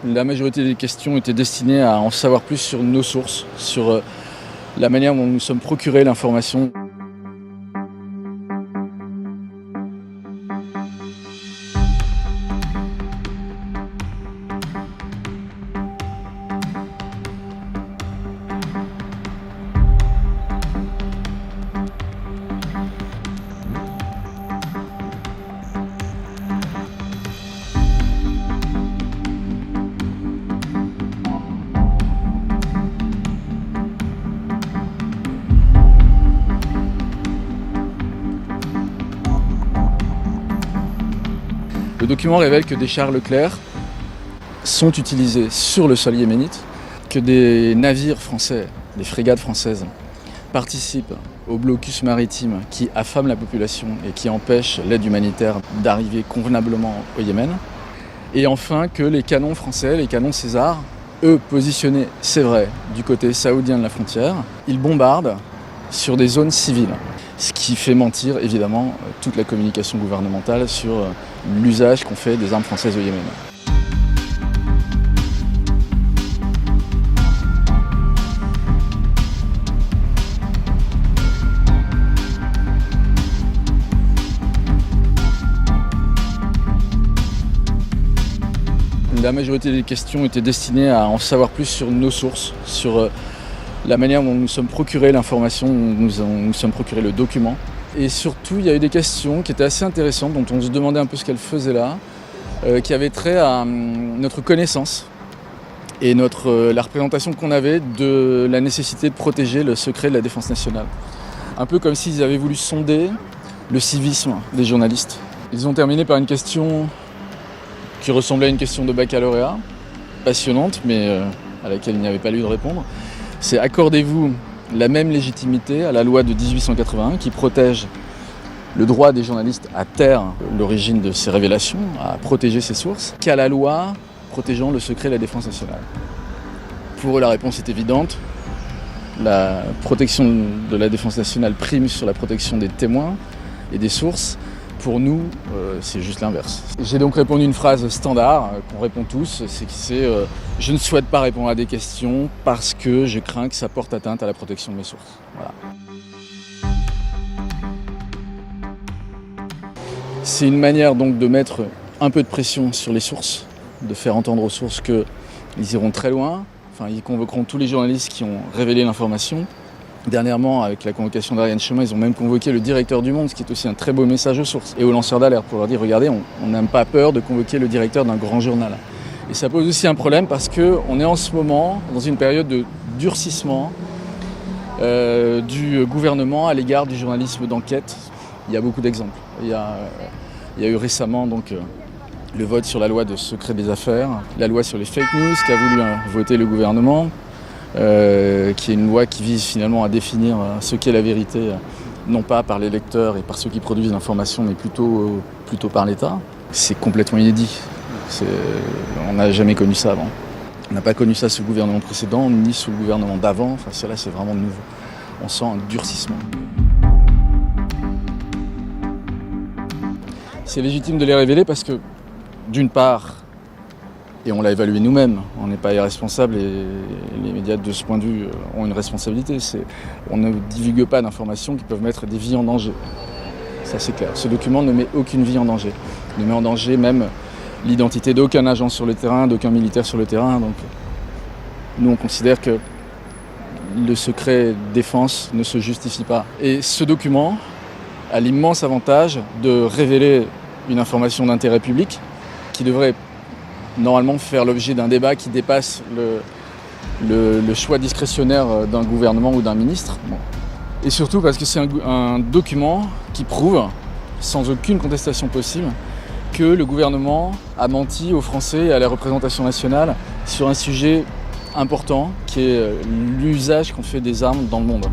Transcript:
La majorité des questions étaient destinées à en savoir plus sur nos sources, sur la manière dont nous sommes procurés l'information. Le document révèle que des chars Leclerc sont utilisés sur le sol yéménite, que des navires français, des frégates françaises, participent au blocus maritime qui affame la population et qui empêche l'aide humanitaire d'arriver convenablement au Yémen. Et enfin que les canons français, les canons César, eux positionnés, c'est vrai, du côté saoudien de la frontière, ils bombardent sur des zones civiles. Ce qui fait mentir évidemment toute la communication gouvernementale sur l'usage qu'on fait des armes françaises au Yémen. La majorité des questions étaient destinées à en savoir plus sur nos sources, sur la manière dont nous sommes procurés l'information, nous sommes procurés le document. Et surtout, il y a eu des questions qui étaient assez intéressantes, dont on se demandait un peu ce qu'elles faisaient là, qui avaient trait à notre connaissance et la représentation qu'on avait de la nécessité de protéger le secret de la défense nationale. Un peu comme s'ils avaient voulu sonder le civisme des journalistes. Ils ont terminé par une question qui ressemblait à une question de baccalauréat, passionnante, mais à laquelle il n'y avait pas lieu de répondre. C'est: accordez-vous la même légitimité à la loi de 1881 qui protège le droit des journalistes à taire l'origine de ces révélations, à protéger ses sources, qu'à la loi protégeant le secret de la défense nationale? Pour eux, la réponse est évidente. La protection de la défense nationale prime sur la protection des témoins et des sources. Pour nous, c'est juste l'inverse. J'ai donc répondu une phrase standard qu'on répond tous, c'est je ne souhaite pas répondre à des questions parce que je crains que ça porte atteinte à la protection de mes sources. Voilà. C'est une manière donc de mettre un peu de pression sur les sources, de faire entendre aux sources qu'ils iront très loin. Enfin, ils convoqueront tous les journalistes qui ont révélé l'information. Dernièrement, avec la convocation d'Ariane Chemin, ils ont même convoqué le directeur du Monde, ce qui est aussi un très beau message aux sources et aux lanceurs d'alerte pour leur dire: regardez, on n'a pas peur de convoquer le directeur d'un grand journal. Et ça pose aussi un problème parce qu'on est en ce moment dans une période de durcissement du gouvernement à l'égard du journalisme d'enquête. Il y a beaucoup d'exemples. Il y a eu récemment donc, le vote sur la loi de secret des affaires, la loi sur les fake news qu'a voulu voter le gouvernement. Qui est une loi qui vise finalement à définir ce qu'est la vérité, non pas par les lecteurs et par ceux qui produisent l'information, mais plutôt par l'État. C'est complètement inédit. On n'a jamais connu ça avant. On n'a pas connu ça sous le gouvernement précédent, ni sous le gouvernement d'avant. Enfin, cela, c'est vraiment nouveau. On sent un durcissement. C'est légitime de les révéler parce que, d'une part, et on l'a évalué nous-mêmes, on n'est pas irresponsable et les médias de ce point de vue ont une responsabilité. On ne divulgue pas d'informations qui peuvent mettre des vies en danger. Ça c'est clair. Ce document ne met aucune vie en danger. Il ne met en danger même l'identité d'aucun agent sur le terrain, d'aucun militaire sur le terrain. Donc nous on considère que le secret défense ne se justifie pas. Et ce document a l'immense avantage de révéler une information d'intérêt public qui devrait normalement faire l'objet d'un débat qui dépasse le choix discrétionnaire d'un gouvernement ou d'un ministre. Bon. Et surtout parce que c'est un document qui prouve, sans aucune contestation possible, que le gouvernement a menti aux Français et à la représentation nationale sur un sujet important qui est l'usage qu'on fait des armes dans le monde.